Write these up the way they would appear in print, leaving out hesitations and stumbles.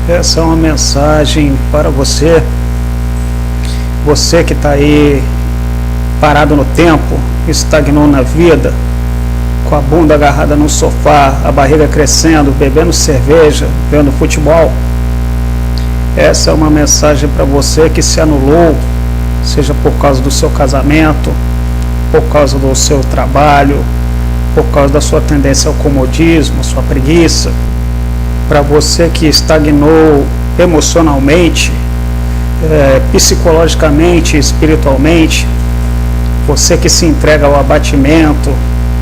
Essa é uma mensagem para você, você que está aí parado no tempo, estagnou na vida, com a bunda agarrada no sofá, a barriga crescendo, bebendo cerveja, vendo futebol. Essa é uma mensagem para você que se anulou, seja por causa do seu casamento, por causa do seu trabalho, por causa da sua tendência ao comodismo, sua preguiça. Para você que estagnou emocionalmente, psicologicamente, espiritualmente, você que se entrega ao abatimento,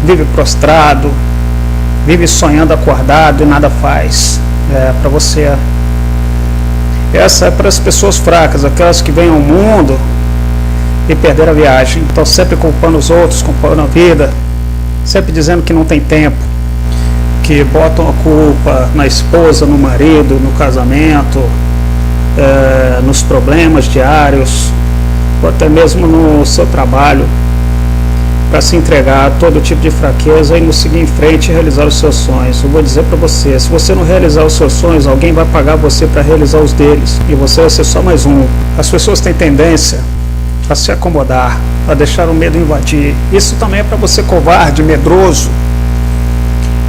vive prostrado, vive sonhando acordado e nada faz. Para você. Essa é para as pessoas fracas, aquelas que vêm ao mundo e perderam a viagem. Estão sempre culpando os outros, culpando a vida, sempre dizendo que não tem tempo, que botam a culpa na esposa, no marido, no casamento, nos problemas diários, ou até mesmo no seu trabalho, para se entregar a todo tipo de fraqueza e não seguir em frente e realizar os seus sonhos. Eu vou dizer para você, se você não realizar os seus sonhos, alguém vai pagar você para realizar os deles, e você vai ser só mais um. As pessoas têm tendência a se acomodar, a deixar o medo invadir. Isso também é para você covarde, medroso,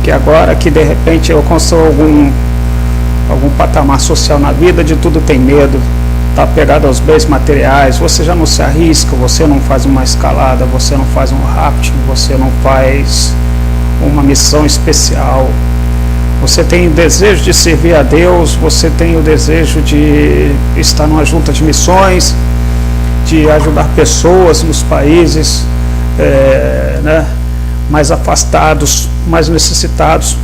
que agora que de repente alcançou algum patamar social na vida, de tudo tem medo, está apegado aos bens materiais, você já não se arrisca, você não faz uma escalada, você não faz um rafting, você não faz uma missão especial. Você tem o desejo de servir a Deus, você tem o desejo de estar numa junta de missões, de ajudar pessoas nos países mais afastados, mais necessitados,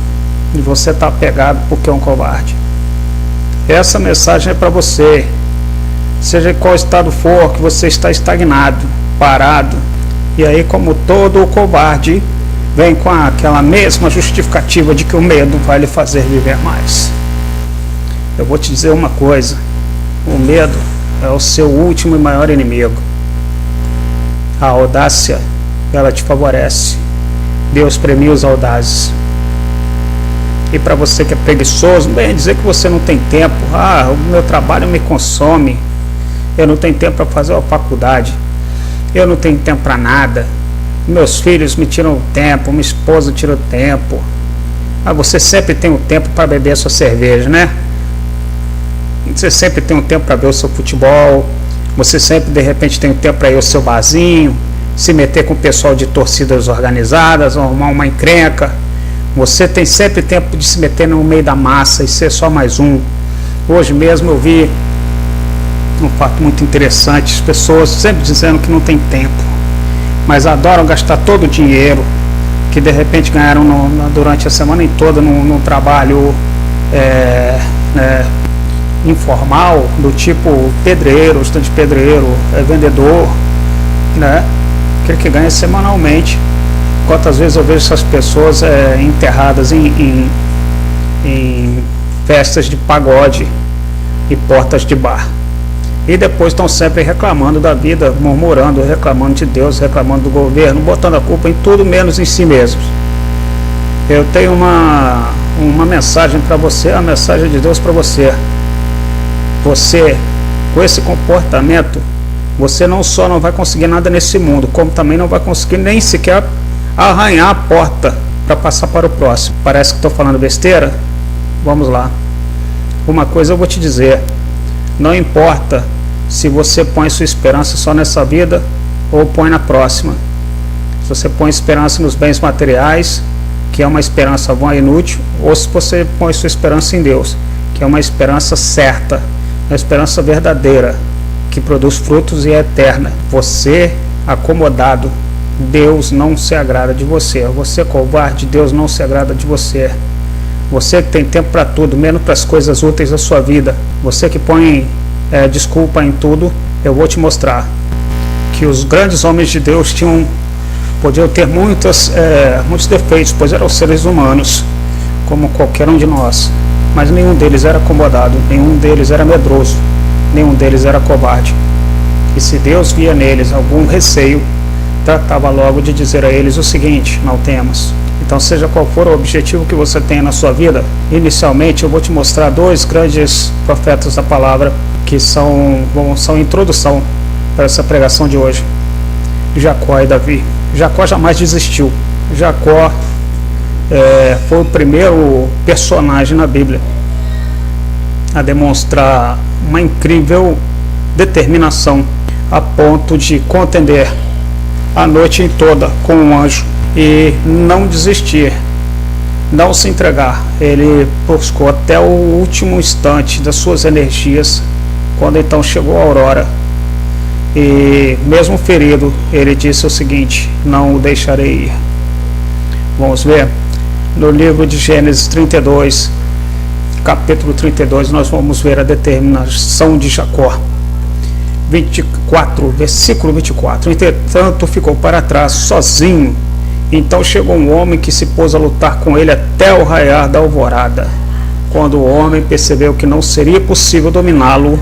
e você está apegado porque é um covarde. Essa mensagem é para você, seja em qual estado for, que você está estagnado, parado, e aí, como todo covarde, vem com aquela mesma justificativa de que o medo vai lhe fazer viver mais. Eu vou te dizer uma coisa, o medo é o seu último e maior inimigo. A audácia, ela te favorece. Deus premia os audazes. E para você que é preguiçoso, não venha dizer que você não tem tempo. O meu trabalho me consome, eu não tenho tempo para fazer a faculdade, eu não tenho tempo para nada, meus filhos me tiram o tempo, minha esposa tira o tempo. Você sempre tem o tempo para beber a sua cerveja, né? Você sempre tem um tempo para ver o seu futebol, você sempre de repente tem um tempo para ir ao seu barzinho, se meter com o pessoal de torcidas organizadas, arrumar uma encrenca. Você tem sempre tempo de se meter no meio da massa e ser só mais um. Hoje mesmo eu vi um fato muito interessante, as pessoas sempre dizendo que não tem tempo, mas adoram gastar todo o dinheiro que de repente ganharam durante a semana toda no trabalho informal, do tipo pedreiro, estudante de pedreiro, vendedor, aquele que ganha semanalmente. Quantas vezes eu vejo essas pessoas enterradas em festas de pagode e portas de bar, e depois estão sempre reclamando da vida, murmurando, reclamando de Deus, reclamando do governo, botando a culpa em tudo menos em si mesmos. Eu tenho uma mensagem para você, a mensagem de Deus para você. Você, com esse comportamento, você não só não vai conseguir nada nesse mundo, como também não vai conseguir nem sequer arranhar a porta para passar para o próximo. Parece que estou falando besteira? Vamos lá. Uma coisa eu vou te dizer, não importa se você põe sua esperança só nessa vida ou põe na próxima. Se você põe esperança nos bens materiais, que é uma esperança vã e inútil, ou se você põe sua esperança em Deus, que é uma esperança certa, uma esperança verdadeira, que produz frutos e é eterna. Você acomodado, Deus não se agrada de você. Você covarde, Deus não se agrada de você. Você que tem tempo para tudo, menos para as coisas úteis da sua vida. Você que põe desculpa em tudo. Eu vou te mostrar que os grandes homens de Deus podiam ter muitos defeitos, pois eram seres humanos, como qualquer um de nós. Mas nenhum deles era acomodado, nenhum deles era medroso, nenhum deles era covarde. E se Deus via neles algum receio, tratava logo de dizer a eles o seguinte: não temas. E Então, seja qual for o objetivo que você tenha na sua vida, inicialmente eu vou te mostrar dois grandes profetas da palavra que são introdução para essa pregação de hoje: Jacó e Davi. Jacó jamais desistiu. Jacó foi o primeiro personagem na Bíblia a demonstrar uma incrível determinação a ponto de contender a noite toda com um anjo e não desistir, não se entregar. Ele buscou até o último instante das suas energias, quando então chegou a aurora, e mesmo ferido, ele disse o seguinte: não o deixarei ir. Vamos ver no livro de Gênesis 32, capítulo 32, nós vamos ver a determinação de Jacó. 24, versículo 24. Entretanto, ficou para trás sozinho. Então chegou um homem que se pôs a lutar com ele até o raiar da alvorada. Quando o homem percebeu que não seria possível dominá-lo,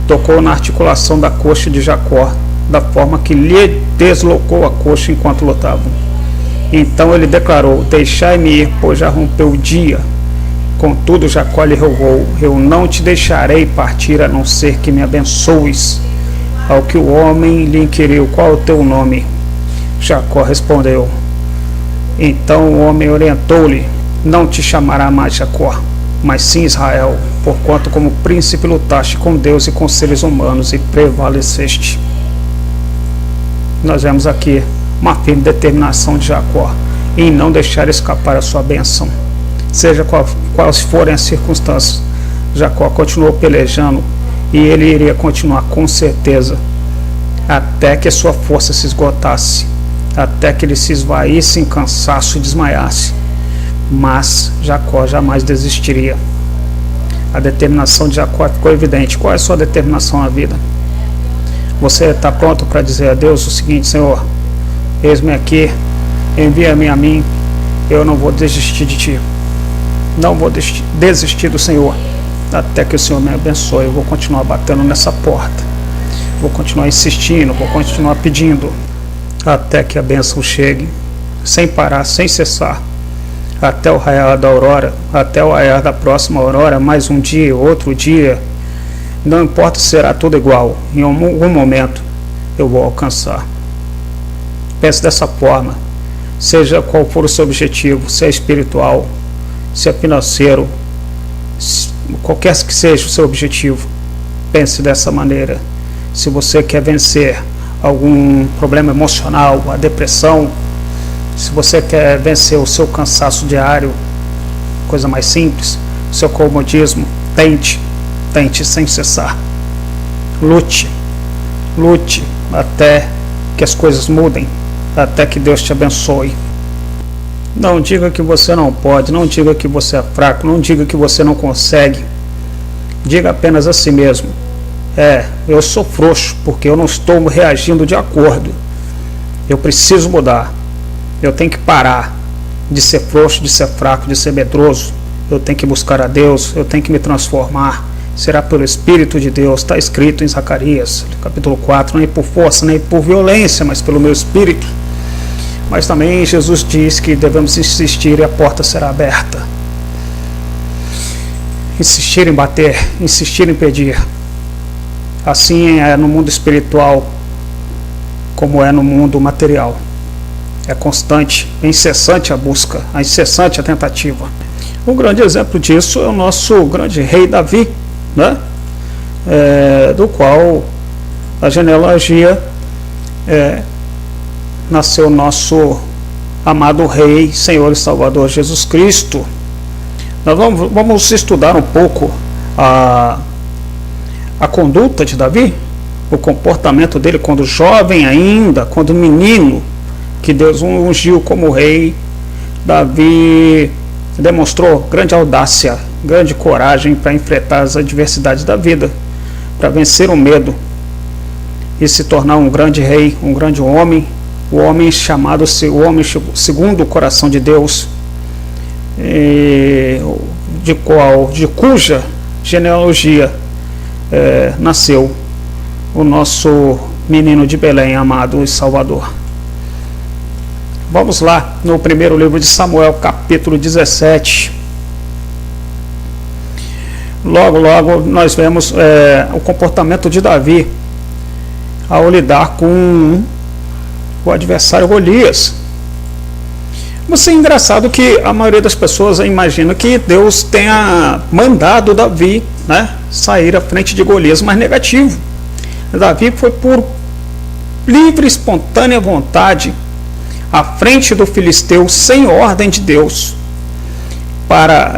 tocou na articulação da coxa de Jacó, da forma que lhe deslocou a coxa enquanto lutavam. Então ele declarou: deixai-me ir, pois já rompeu o dia. Contudo, Jacó lhe rogou: eu não te deixarei partir, a não ser que me abençoes. Ao que o homem lhe inquiriu: qual é o teu nome? Jacó respondeu. Então o homem orientou-lhe: não te chamará mais Jacó, mas sim Israel, porquanto como príncipe lutaste com Deus e com seres humanos e prevaleceste. Nós vemos aqui uma firme determinação de Jacó em não deixar escapar a sua bênção. Seja quais forem as circunstâncias, Jacó continuou pelejando, e ele iria continuar com certeza até que a sua força se esgotasse, até que ele se esvaísse em cansaço e desmaiasse. Mas Jacó jamais desistiria. A determinação de Jacó ficou evidente. Qual é a sua determinação na vida? Você está pronto para dizer a Deus o seguinte: Senhor, eis-me aqui, envia-me a mim, eu não vou desistir de ti, não vou desistir do Senhor até que o Senhor me abençoe. Eu vou continuar batendo nessa porta, vou continuar insistindo, vou continuar pedindo até que a bênção chegue, sem parar, sem cessar, até o raiar da aurora, até o raiar da próxima aurora, mais um dia, outro dia. Não importa se será tudo igual, em algum momento eu vou alcançar. Pense dessa forma. Seja qual for o seu objetivo, se é espiritual, se é financeiro, qualquer que seja o seu objetivo, pense dessa maneira. Se você quer vencer algum problema emocional, a depressão, se você quer vencer o seu cansaço diário, coisa mais simples, o seu comodismo, tente sem cessar. Lute até que as coisas mudem, até que Deus te abençoe. Não diga que você não pode, não diga que você é fraco, não diga que você não consegue. Diga apenas a si mesmo: eu sou frouxo porque eu não estou reagindo de acordo. Eu preciso mudar. Eu tenho que parar de ser frouxo, de ser fraco, de ser medroso. Eu tenho que buscar a Deus, eu tenho que me transformar. Será pelo Espírito de Deus. Está escrito em Zacarias, capítulo 4, nem por força, nem por violência, mas pelo meu Espírito. Mas também Jesus diz que devemos insistir e a porta será aberta. Insistir em bater, insistir em pedir. Assim é no mundo espiritual como é no mundo material. É constante, é incessante a busca, é incessante a tentativa. Um grande exemplo disso é o nosso grande rei Davi, né? Do qual a genealogia nasceu nosso amado Rei, Senhor e Salvador Jesus Cristo. Nós vamos estudar um pouco a conduta de Davi, o comportamento dele quando jovem ainda, quando menino, que Deus ungiu como rei. Davi demonstrou grande audácia, grande coragem para enfrentar as adversidades da vida, para vencer o medo e se tornar um grande rei, um grande homem, o homem chamado o homem segundo o coração de Deus, de cuja genealogia nasceu o nosso menino de Belém, amado e Salvador. Vamos lá no primeiro livro de Samuel, capítulo 17. Logo nós vemos o comportamento de Davi ao lidar com o adversário Golias. Mas é engraçado que a maioria das pessoas imagina que Deus tenha mandado Davi, né, sair à frente de Golias, mas negativo. Davi foi por livre e espontânea vontade à frente do filisteu, sem ordem de Deus, para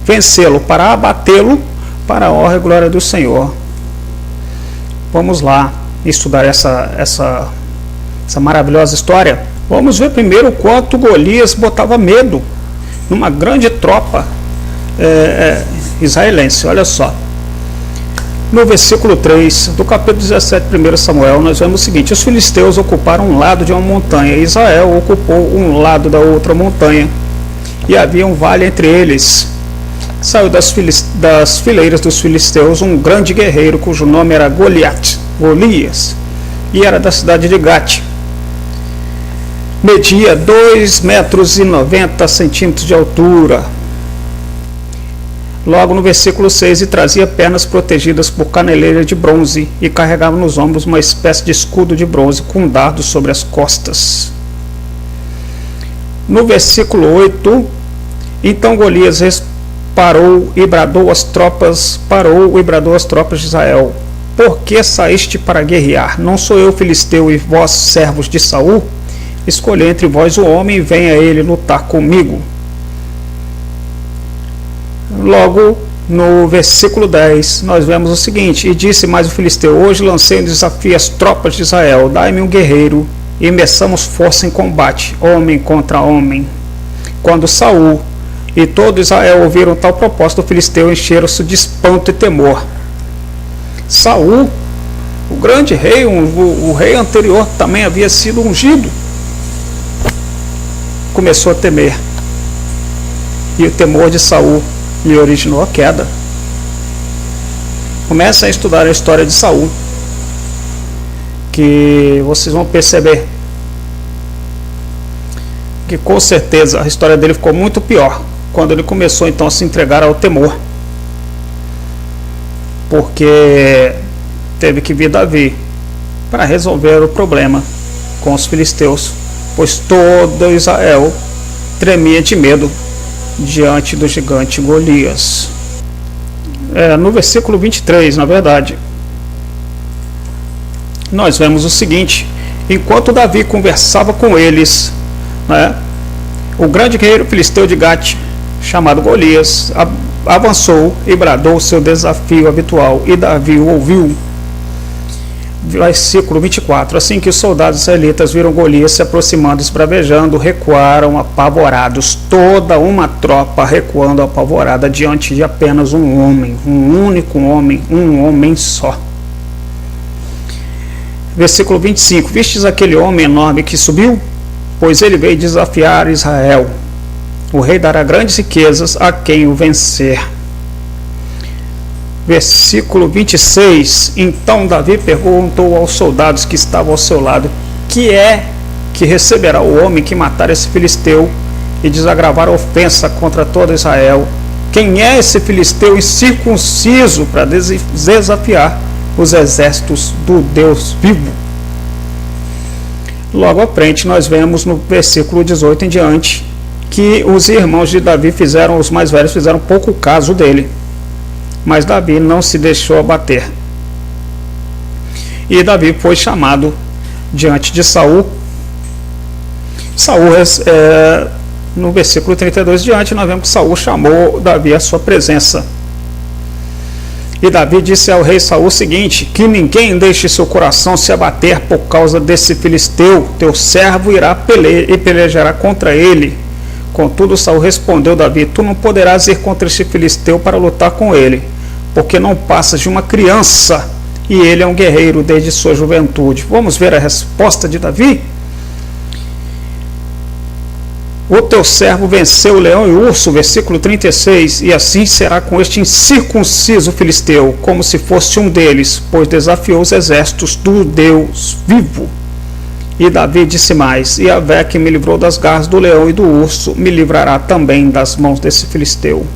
vencê-lo, para abatê-lo, para a honra e glória do Senhor. Vamos lá estudar essa maravilhosa história. Vamos ver primeiro o quanto Golias botava medo numa grande tropa israelense. Olha só. No versículo 3 do capítulo 17 de 1 Samuel, nós vemos o seguinte: os filisteus ocuparam um lado de uma montanha, e Israel ocupou um lado da outra montanha, e havia um vale entre eles. Saiu das fileiras dos filisteus um grande guerreiro, cujo nome era Golias, e era da cidade de Gate. Media 2,90 metros de altura. Logo no versículo 6, e trazia pernas protegidas por caneleiras de bronze, e carregava nos ombros uma espécie de escudo de bronze com dardos sobre as costas. No versículo 8, então Golias parou e bradou as tropas de Israel: por que saíste para guerrear? Não sou eu filisteu e vós servos de Saul? Escolhi entre vós o homem e venha ele lutar comigo. Logo no versículo 10 nós vemos o seguinte: e disse mais o filisteu: hoje lancei um desafio às tropas de Israel, dai-me um guerreiro e meçamos força em combate, homem contra homem. Quando Saul e todo Israel ouviram tal proposta, o filisteu encheram-se de espanto e temor. Saul, o grande rei, o rei anterior, também havia sido ungido, começou a temer, e o temor de Saul lhe originou a queda. Comecem a estudar a história de Saul, que vocês vão perceber que com certeza a história dele ficou muito pior quando ele começou então a se entregar ao temor, porque teve que vir Davi para resolver o problema com os filisteus, pois todo Israel tremia de medo diante do gigante Golias. No versículo 23, na verdade, nós vemos o seguinte: enquanto Davi conversava com eles, o grande guerreiro filisteu de Gate, chamado Golias, avançou e bradou o seu desafio habitual, e Davi o ouviu. Versículo 24: assim que os soldados israelitas viram Golias se aproximando, esbravejando, recuaram apavorados, toda uma tropa recuando apavorada diante de apenas um homem, um único homem, um homem só. Versículo 25: vistes aquele homem enorme que subiu? Pois ele veio desafiar Israel. O rei dará grandes riquezas a quem o vencer. Versículo 26: então Davi perguntou aos soldados que estavam ao seu lado: que é que receberá o homem que matar esse filisteu e desagravar a ofensa contra todo Israel? Quem é esse filisteu incircunciso para desafiar os exércitos do Deus vivo? Logo à frente nós vemos no versículo 18 em diante que os irmãos de Davi os mais velhos fizeram pouco caso dele, mas Davi não se deixou abater. E Davi foi chamado diante de Saul. No versículo 32 diante, nós vemos que Saul chamou Davi à sua presença. E Davi disse ao rei Saul o seguinte: que ninguém deixe seu coração se abater por causa desse filisteu, teu servo irá e pelejará contra ele. Contudo, Saul respondeu Davi: tu não poderás ir contra este filisteu para lutar com ele, porque não passas de uma criança, e ele é um guerreiro desde sua juventude. Vamos ver a resposta de Davi? O teu servo venceu o leão e o urso, versículo 36, e assim será com este incircunciso filisteu, como se fosse um deles, pois desafiou os exércitos do Deus vivo. E Davi disse mais: Yahvé, que me livrou das garras do leão e do urso, me livrará também das mãos desse filisteu.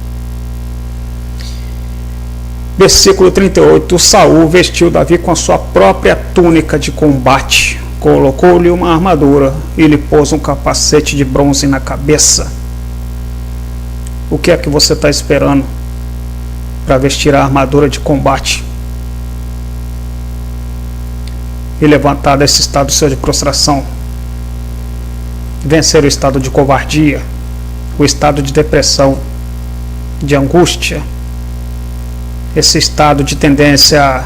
Versículo 38. Saul vestiu Davi com a sua própria túnica de combate, colocou-lhe uma armadura e lhe pôs um capacete de bronze na cabeça. O que é que você está esperando para vestir a armadura de combate e levantar desse estado seu de prostração, vencer o estado de covardia, o estado de depressão, de angústia, esse estado de tendência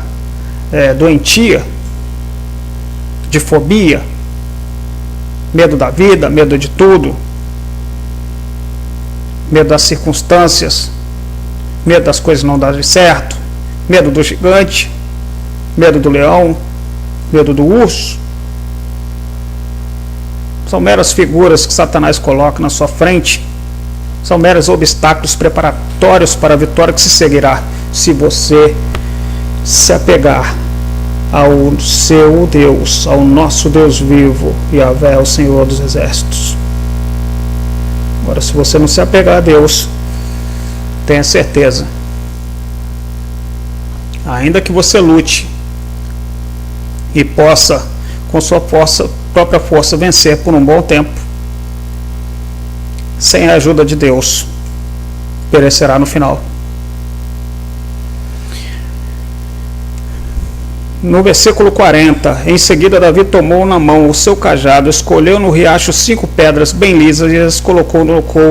doentia, de fobia, medo da vida, medo de tudo, medo das circunstâncias, medo das coisas não darem certo, medo do gigante, medo do leão, medo do urso. São meras figuras que Satanás coloca na sua frente, são meros obstáculos preparatórios para a vitória que se seguirá se você se apegar ao seu Deus, ao nosso Deus vivo, Yahvé, o Senhor dos Exércitos. Agora, se você não se apegar a Deus, tenha certeza, ainda que você lute e possa, com sua própria força, vencer por um bom tempo, sem a ajuda de Deus, perecerá no final. No versículo 40, em seguida Davi tomou na mão o seu cajado, escolheu no riacho 5 pedras bem lisas e as colocou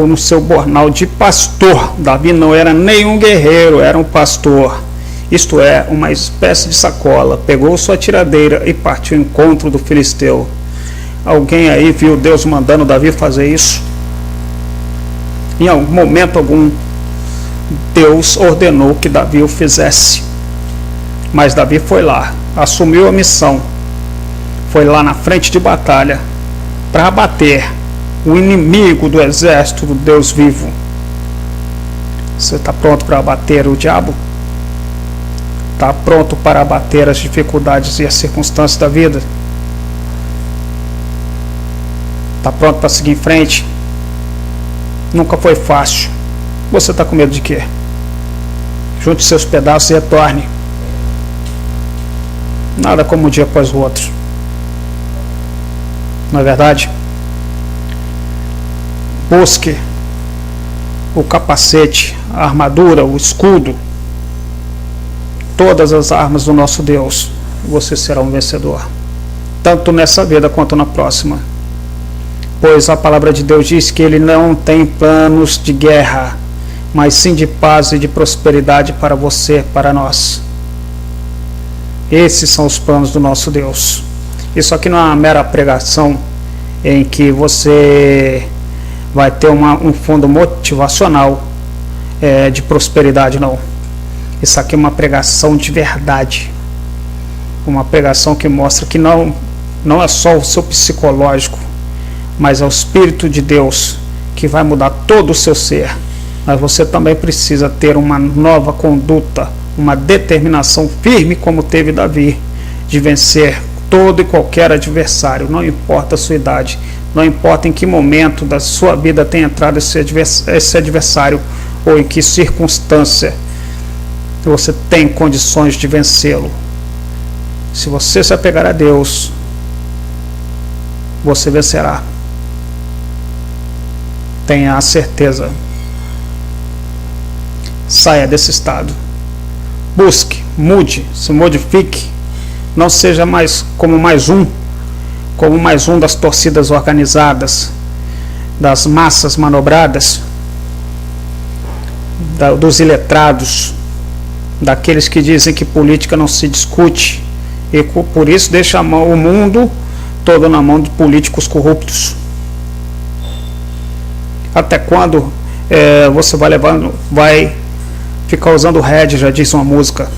no seu bornal de pastor. Davi não era nenhum guerreiro, era um pastor, isto é, uma espécie de sacola. Pegou sua tiradeira e partiu ao encontro do filisteu. Alguém aí viu Deus mandando Davi fazer isso? Em algum momento algum, Deus ordenou que Davi o fizesse. Mas Davi foi lá, assumiu a missão, foi lá na frente de batalha para abater o inimigo do exército do Deus vivo. Você está pronto para abater o diabo? Está pronto para abater as dificuldades e as circunstâncias da vida? Está pronto para seguir em frente? Nunca foi fácil. Você está com medo de quê? Junte seus pedaços e retorne. Nada como um dia após o outro. Não é verdade? Busque o capacete, a armadura, o escudo, todas as armas do nosso Deus. Você será um vencedor, tanto nessa vida quanto na próxima. Pois a palavra de Deus diz que Ele não tem planos de guerra, mas sim de paz e de prosperidade para você, para nós. Esses são os planos do nosso Deus. Isso aqui não é uma mera pregação em que você vai ter um fundo motivacional de prosperidade, não. Isso aqui é uma pregação de verdade. Uma pregação que mostra que não é só o seu psicológico, mas é o Espírito de Deus que vai mudar todo o seu ser. Mas você também precisa ter uma nova conduta, uma determinação firme como teve Davi, de vencer todo e qualquer adversário, não importa a sua idade, não importa em que momento da sua vida tenha entrado esse adversário ou em que circunstância, você tem condições de vencê-lo. Se você se apegar a Deus, você vencerá. Tenha a certeza. Saia desse estado. Busque, mude, se modifique. Não seja mais como mais um das torcidas organizadas, das massas manobradas, dos iletrados, daqueles que dizem que política não se discute e por isso deixa o mundo todo na mão de políticos corruptos. Até quando você vai ficar usando head, já diz uma música?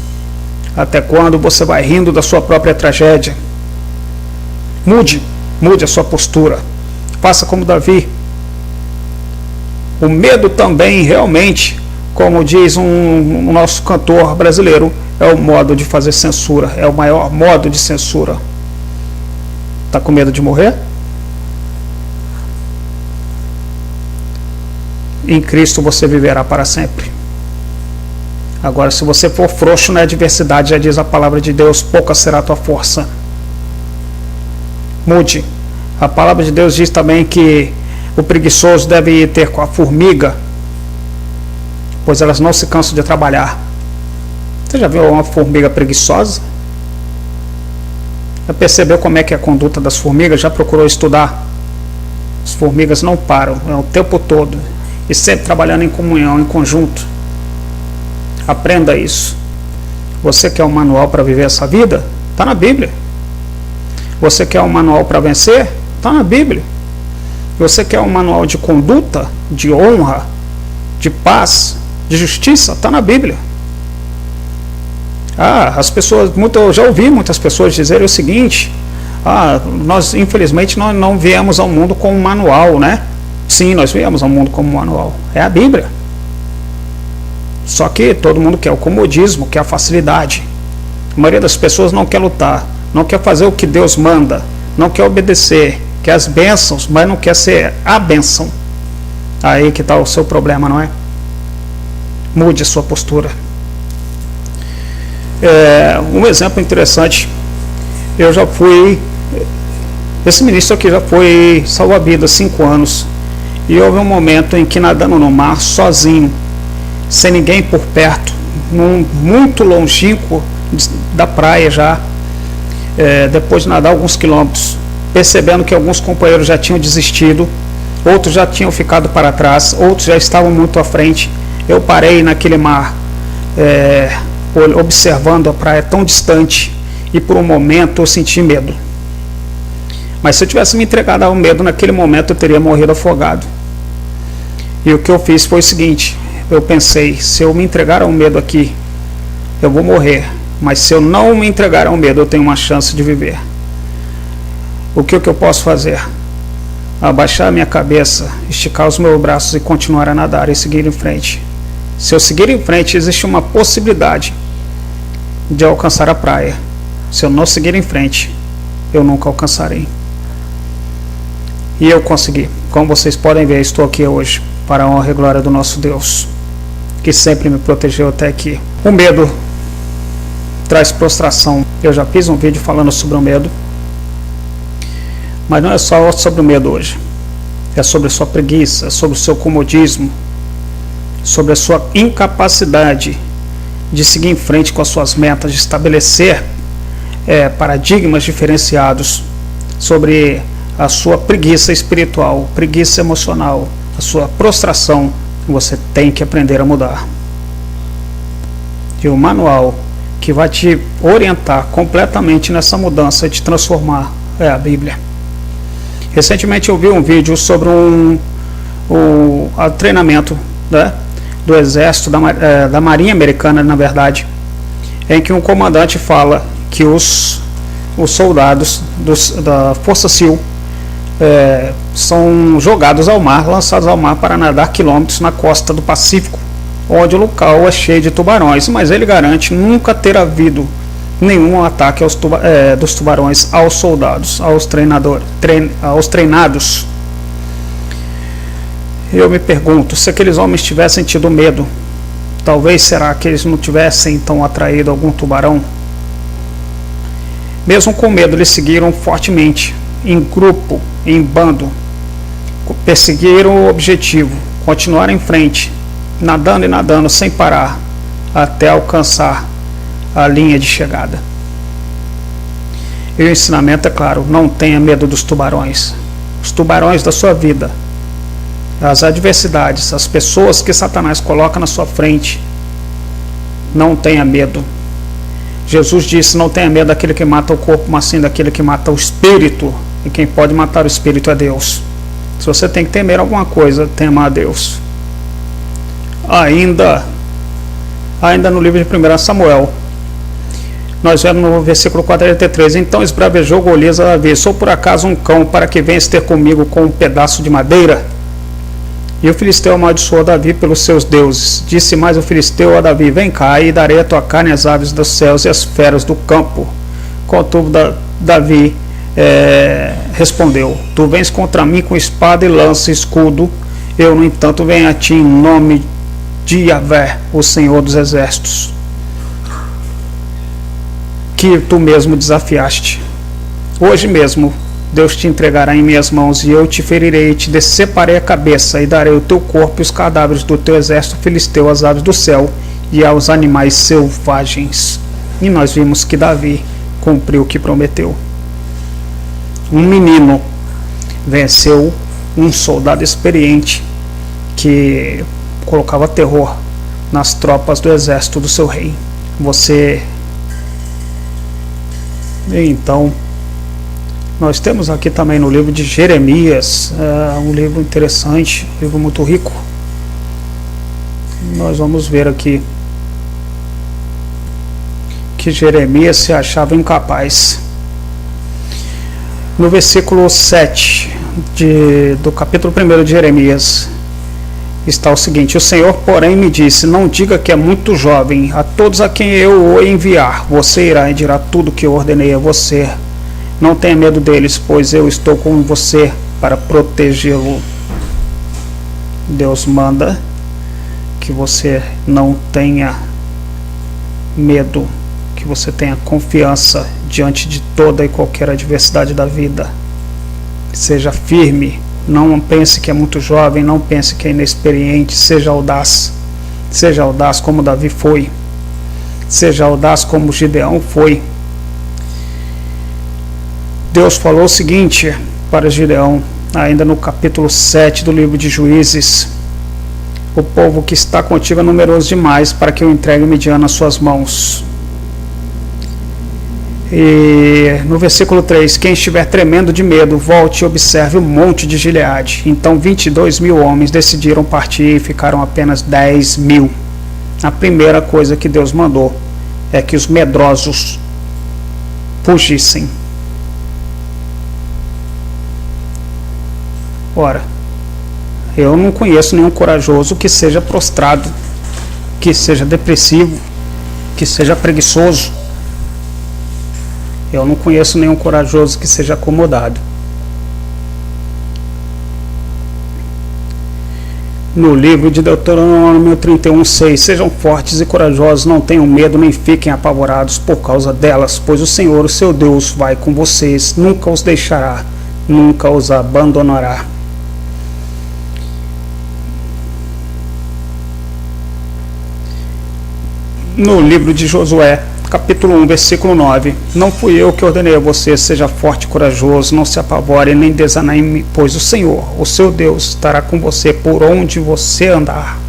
Até quando você vai rindo da sua própria tragédia? Mude a sua postura. Faça como Davi. O medo também, realmente, como diz um nosso cantor brasileiro, é o modo de fazer censura, é o maior modo de censura. Está com medo de morrer? Em Cristo você viverá para sempre. Agora, se você for frouxo na adversidade, já diz a palavra de Deus, pouca será a tua força. Mude. A palavra de Deus diz também que o preguiçoso deve ir ter com a formiga, pois elas não se cansam de trabalhar. Você já viu uma formiga preguiçosa? Já percebeu como é que é a conduta das formigas? Já procurou estudar? As formigas não param, é o tempo todo, e sempre trabalhando em comunhão, em conjunto. Aprenda isso. Você quer um manual para viver essa vida? Está na Bíblia. Você quer um manual para vencer? Está na Bíblia. Você quer um manual de conduta, de honra, de paz, de justiça? Está na Bíblia. As pessoas, eu já ouvi muitas pessoas dizerem o seguinte: nós infelizmente não viemos ao mundo com um manual, né? Sim, nós viemos ao mundo como um manual. É a Bíblia. Só que todo mundo quer o comodismo, quer a facilidade. A maioria das pessoas não quer lutar, não quer fazer o que Deus manda, não quer obedecer, quer as bênçãos, mas não quer ser a bênção. Aí que está o seu problema, não é? Mude a sua postura. Um exemplo interessante, esse ministro aqui já foi salva-vidas 5 anos, e houve um momento em que, nadando no mar, sozinho, sem ninguém por perto, muito longínquo da praia já, depois de nadar alguns quilômetros, percebendo que alguns companheiros já tinham desistido, outros já tinham ficado para trás, outros já estavam muito à frente, eu parei naquele mar, observando a praia tão distante, e por um momento eu senti medo. Mas se eu tivesse me entregado ao medo naquele momento, eu teria morrido afogado. E o que eu fiz foi o seguinte: eu pensei, se eu me entregar ao medo aqui, eu vou morrer. Mas se eu não me entregar ao medo, eu tenho uma chance de viver. O que eu posso fazer? Abaixar a minha cabeça, esticar os meus braços e continuar a nadar e seguir em frente. Se eu seguir em frente, existe uma possibilidade de alcançar a praia. Se eu não seguir em frente, eu nunca alcançarei. E eu consegui. Como vocês podem ver, estou aqui hoje para a honra e glória do nosso Deus, que sempre me protegeu até aqui. O medo traz prostração. Eu já fiz um vídeo falando sobre o medo, mas não é só sobre o medo hoje. É sobre a sua preguiça, é sobre o seu comodismo, sobre a sua incapacidade de seguir em frente com as suas metas, de estabelecer paradigmas diferenciados, sobre a sua preguiça espiritual, preguiça emocional, a sua prostração. Você tem que aprender a mudar. E o manual que vai te orientar completamente nessa mudança e te transformar é a Bíblia. Recentemente eu vi um vídeo sobre um treinamento, né, do Exército, da Marinha Americana, na verdade, em que um comandante fala que os soldados da Força SEAL são jogados ao mar, lançados ao mar para nadar quilômetros na costa do Pacífico, onde o local é cheio de tubarões, mas ele garante nunca ter havido nenhum ataque dos tubarões aos soldados, aos treinados. Eu me pergunto, se aqueles homens tivessem tido medo, talvez será que eles não tivessem então atraído algum tubarão? Mesmo com medo, eles seguiram fortemente, em grupo, em bando, perseguiram o objetivo, continuaram em frente, nadando e nadando sem parar, até alcançar a linha de chegada. E o ensinamento é claro: não tenha medo dos tubarões. Os tubarões da sua vida, as adversidades, as pessoas que Satanás coloca na sua frente, não tenha medo. Jesus disse: não tenha medo daquele que mata o corpo, mas sim daquele que mata o espírito, e quem pode matar o espírito é Deus. Se você tem que temer alguma coisa, tema a Deus. Ainda no livro de 1 Samuel, nós vemos no versículo 43: então esbravejou Golias a Davi: sou por acaso um cão para que venhas ter comigo com um pedaço de madeira? E o filisteu amaldiçoou Davi pelos seus deuses. Disse mais o filisteu a Davi: vem cá, e darei a tua carne às aves dos céus e às feras do campo. Contudo, Davi respondeu: tu vens contra mim com espada e lança e escudo, eu no entanto venho a ti em nome de Yahvé, o Senhor dos Exércitos, que tu mesmo desafiaste. Hoje mesmo Deus te entregará em minhas mãos, e eu te ferirei, te deceparei a cabeça, e darei o teu corpo e os cadáveres do teu exército filisteu às aves do céu e aos animais selvagens. E nós vimos que Davi cumpriu o que prometeu. Um menino venceu um soldado experiente que colocava terror nas tropas do exército do seu rei. Então, nós temos aqui também no livro de Jeremias, um livro interessante, um livro muito rico. Nós vamos ver aqui que Jeremias se achava incapaz. No versículo 7 do capítulo 1 de Jeremias está o seguinte: o Senhor, porém, me disse: não diga que é muito jovem, a todos a quem eu o enviar, você irá e dirá tudo que eu ordenei a você. Não tenha medo deles, pois eu estou com você para protegê-lo. Deus manda que você não tenha medo, que você tenha confiança diante de toda e qualquer adversidade da vida. Seja firme, não pense que é muito jovem, não pense que é inexperiente, seja audaz como Davi foi, seja audaz como Gideão foi. Deus falou o seguinte para Gideão, ainda no capítulo 7 do livro de Juízes: o povo que está contigo é numeroso demais para que eu entregue Midian nas suas mãos. E no versículo 3: quem estiver tremendo de medo, volte e observe o monte de Gileade. Então 22.000 homens decidiram partir e ficaram apenas 10.000. A primeira coisa que Deus mandou é que os medrosos fugissem. Ora, eu não conheço nenhum corajoso que seja prostrado, que seja depressivo, que seja preguiçoso. Eu não conheço nenhum corajoso que seja acomodado. No livro de Deuteronômio 31:6: sejam fortes e corajosos, não tenham medo nem fiquem apavorados por causa delas, pois o Senhor, o seu Deus, vai com vocês, nunca os deixará, nunca os abandonará. No livro de Josué, capítulo 1, versículo 9: não fui eu que ordenei a você, seja forte e corajoso, não se apavore nem desanime, pois o Senhor, o seu Deus, estará com você por onde você andar.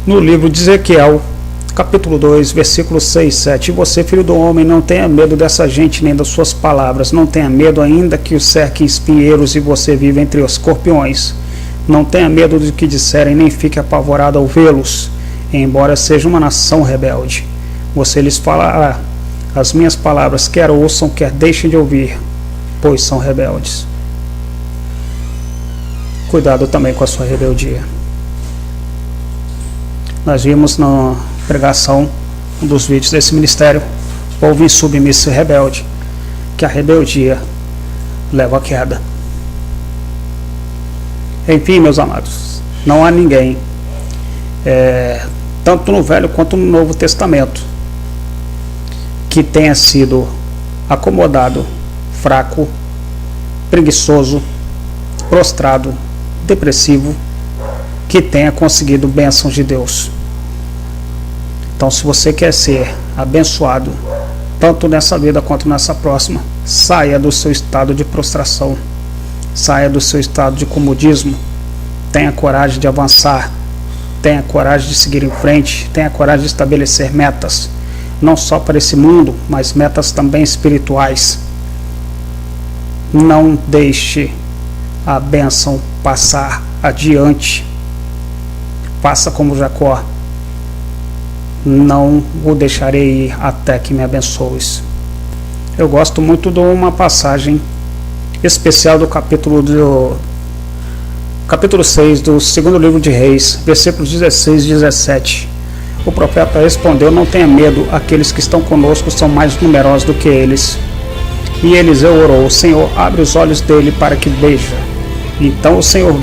No livro de Ezequiel, capítulo 2, versículos 6 e 7: e você, filho do homem, não tenha medo dessa gente nem das suas palavras, não tenha medo ainda que os cerquem espinheiros e você vive entre os escorpiões. Não tenha medo do que disserem, nem fique apavorado ao vê-los, embora seja uma nação rebelde. Você lhes falará as minhas palavras, quer ouçam, quer deixem de ouvir, pois são rebeldes. Cuidado também com a sua rebeldia. Nós vimos na pregação, um dos vídeos desse ministério, povo insubmisso e rebelde, que a rebeldia leva à queda. Enfim, meus amados, não há ninguém, tanto no Velho quanto no Novo Testamento, que tenha sido acomodado, fraco, preguiçoso, prostrado, depressivo, que tenha conseguido bênçãos de Deus. Então, se você quer ser abençoado, tanto nessa vida quanto nessa próxima, saia do seu estado de prostração. Saia do seu estado de comodismo, tenha coragem de avançar, tenha coragem de seguir em frente, tenha coragem de estabelecer metas, não só para esse mundo, mas metas também espirituais. Não deixe a bênção passar adiante. Faça como Jacó: não o deixarei ir até que me abençoes. Eu gosto muito de uma passagem especial do capítulo 6 do segundo livro de Reis, versículos 16 e 17, O profeta respondeu: não tenha medo, aqueles que estão conosco são mais numerosos do que eles. E Eliseu orou: Senhor, abre os olhos dele para que veja. Então o Senhor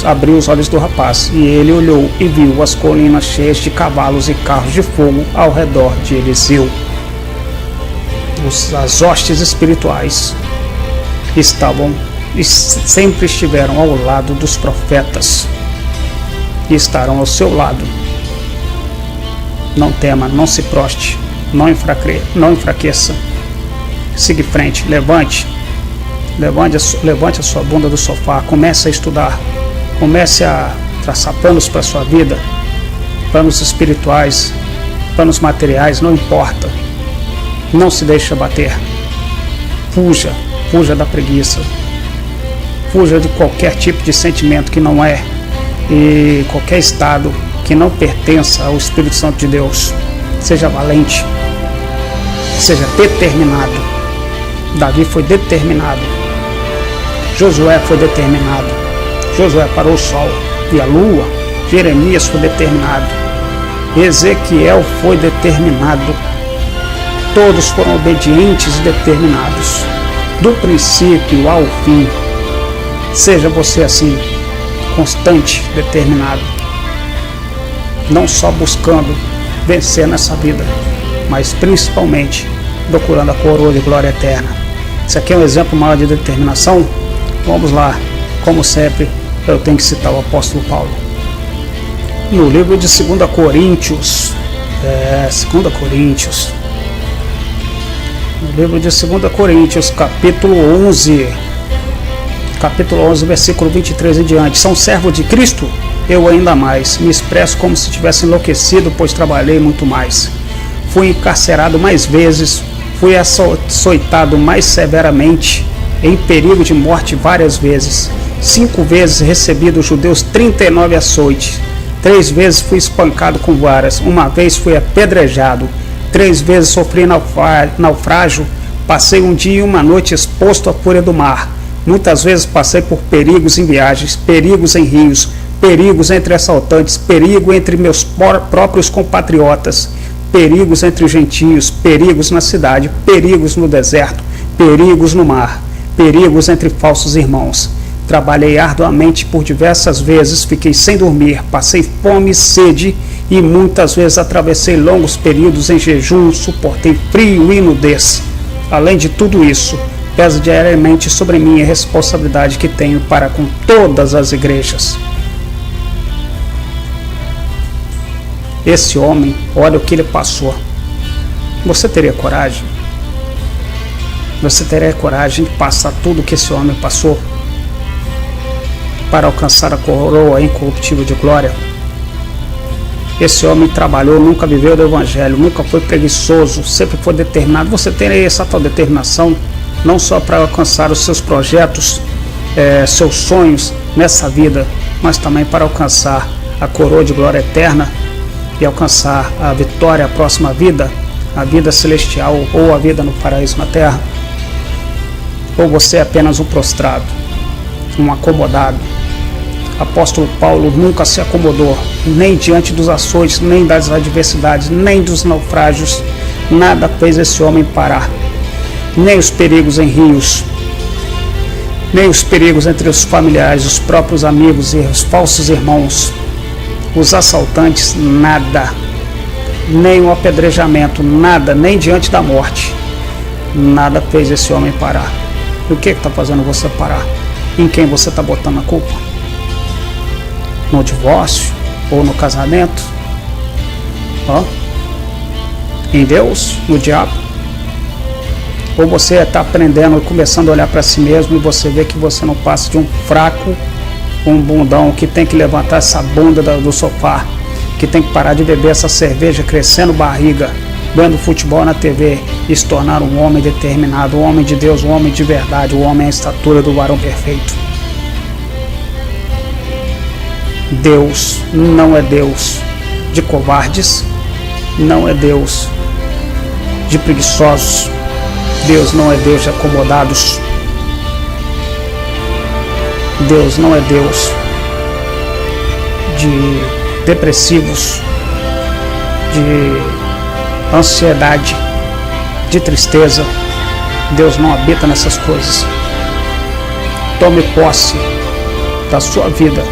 abriu os olhos do rapaz, e ele olhou e viu as colinas cheias de cavalos e carros de fogo ao redor de Eliseu. As hostes espirituais estavam e sempre estiveram ao lado dos profetas e estarão ao seu lado. Não tema, não se proste, não enfraqueça. Siga em frente, levante a sua bunda do sofá, comece a estudar, comece a traçar planos para a sua vida, planos espirituais, planos materiais, não importa. Não se deixe abater. Fuja da preguiça. Fuja de qualquer tipo de sentimento que não é, e qualquer estado que não pertença ao Espírito Santo de Deus. Seja valente, seja determinado. Davi foi determinado. Josué foi determinado. Josué parou o sol e a lua. Jeremias foi determinado. Ezequiel foi determinado. Todos foram obedientes e determinados, do princípio ao fim. Seja você assim, constante, determinado, não só buscando vencer nessa vida, mas principalmente procurando a coroa de glória eterna. Isso aqui é um exemplo maior de determinação. Vamos lá, como sempre, eu tenho que citar o apóstolo Paulo. No livro de 2 Coríntios, no livro de 2 Coríntios, capítulo 11, versículo 23 em diante. São servos de Cristo? Eu ainda mais. Me expresso como se tivesse enlouquecido, pois trabalhei muito mais. Fui encarcerado mais vezes, fui açoitado mais severamente, em perigo de morte várias vezes. 5 vezes recebi dos judeus 39 açoites. 3 vezes fui espancado com varas. 1 vez fui apedrejado. 3 vezes sofri naufrágio. Passei um dia e uma noite exposto à fúria do mar. Muitas vezes passei por perigos em viagens, perigos em rios, perigos entre assaltantes, perigo entre meus próprios compatriotas, perigos entre os gentios, perigos na cidade, perigos no deserto, perigos no mar, perigos entre falsos irmãos. Trabalhei arduamente por diversas vezes, fiquei sem dormir, passei fome e sede e muitas vezes atravessei longos períodos em jejum, suportei frio e nudez. Além de tudo isso, pesa diariamente sobre mim a responsabilidade que tenho para com todas as igrejas. Esse homem, olha o que ele passou. Você teria coragem? Você teria coragem de passar tudo que esse homem passou para alcançar a coroa incorruptível de glória? Esse homem trabalhou, nunca viveu do evangelho, nunca foi preguiçoso, sempre foi determinado. Você teria essa tal determinação, não só para alcançar os seus projetos, seus sonhos nessa vida, mas também para alcançar a coroa de glória eterna e alcançar a vitória, a próxima vida, a vida celestial ou a vida no paraíso na terra? Ou você é apenas um prostrado, um acomodado? Apóstolo Paulo nunca se acomodou, nem diante dos açoites, nem das adversidades, nem dos naufrágios. Nada fez esse homem parar, nem os perigos em rios, nem os perigos entre os familiares, os próprios amigos e os falsos irmãos, os assaltantes, nada, nem o apedrejamento, nada, nem diante da morte, nada fez esse homem parar. E o que está fazendo você parar? Em quem você está botando a culpa? No divórcio ou no casamento? Em Deus? No diabo? Ou você está aprendendo, começando a olhar para si mesmo e você vê que você não passa de um fraco, um bundão que tem que levantar essa bunda do sofá, que tem que parar de beber essa cerveja, crescendo barriga, vendo futebol na TV e se tornar um homem determinado, um homem de Deus, um homem de verdade, um homem à estatura do varão perfeito? Deus não é Deus de covardes, não é Deus de preguiçosos, Deus não é Deus de acomodados, Deus não é Deus de depressivos, de ansiedade, de tristeza. Deus não habita nessas coisas. Tome posse da sua vida.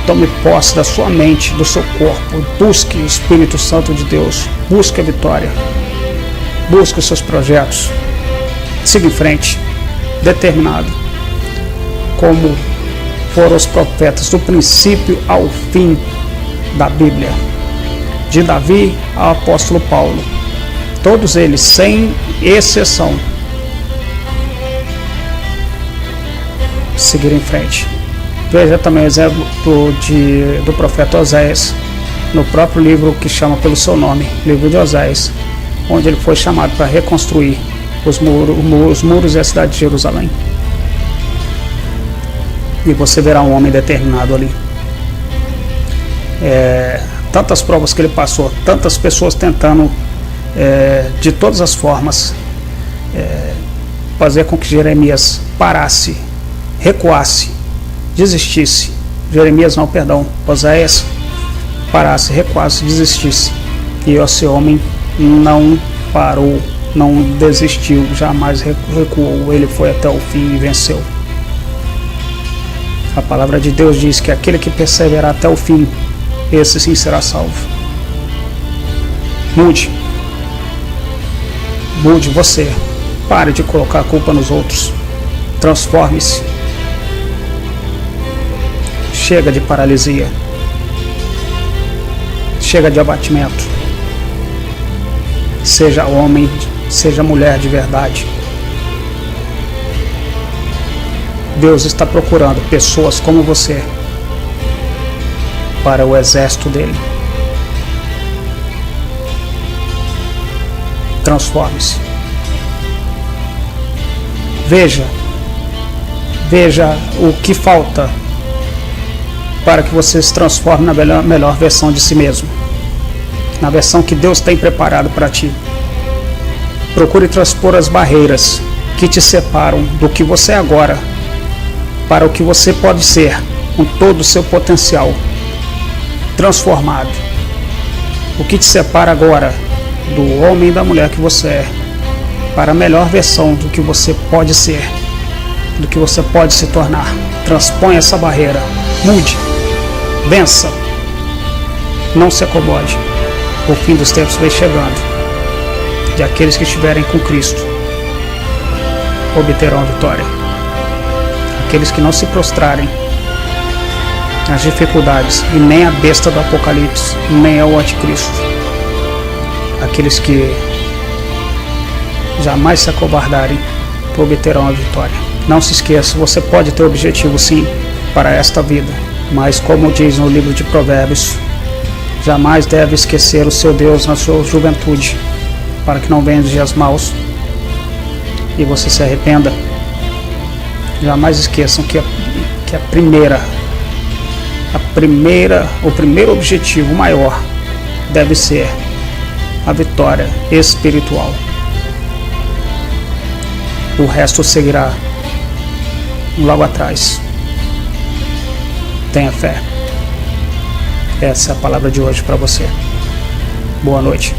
Tome posse da sua mente, do seu corpo. Busque o Espírito Santo de Deus. Busque a vitória. Busque os seus projetos. Siga em frente, determinado, como foram os profetas do princípio ao fim da Bíblia, de Davi ao apóstolo Paulo. Todos eles, sem exceção, seguiram em frente. Veja também o exemplo do profeta Oséias, no próprio livro que chama pelo seu nome, livro de Oséias, onde ele foi chamado para reconstruir os muros e a cidade de Jerusalém. E você verá um homem determinado ali. Tantas provas que ele passou, tantas pessoas tentando de todas as formas fazer com que Jeremias parasse, recuasse, desistisse. Jeremias não, perdão, Oséias parasse, recuasse, desistisse. E esse homem não parou, não desistiu, jamais recuou. Ele foi até o fim e venceu. A palavra de Deus diz que aquele que perseverar até o fim, esse sim será salvo. Mude você. Pare de colocar a culpa nos outros. Transforme-se. Chega de paralisia. Chega de abatimento. Seja homem, seja mulher de verdade. Deus está procurando pessoas como você para o exército dele. Transforme-se. Veja o que falta para que você se transforme na melhor versão de si mesmo, na versão que Deus tem preparado para ti. Procure transpor as barreiras que te separam do que você é agora para o que você pode ser, com todo o seu potencial transformado. O que te separa agora do homem e da mulher que você é, para a melhor versão do que você pode ser, do que você pode se tornar. Transponha essa barreira, mude, vença, não se acomode. O fim dos tempos vem chegando, e aqueles que estiverem com Cristo obterão a vitória. Aqueles que não se prostrarem às dificuldades, e nem a besta do Apocalipse, nem ao Anticristo. Aqueles que jamais se acovardarem obterão a vitória. Não se esqueça, você pode ter objetivo sim para esta vida, mas como diz no livro de Provérbios, jamais deve esquecer o seu Deus na sua juventude, para que não venham os dias maus e você se arrependa. Jamais esqueçam que o primeiro objetivo maior deve ser a vitória espiritual. O resto seguirá logo atrás. Tenha fé. Essa é a palavra de hoje para você. Boa noite.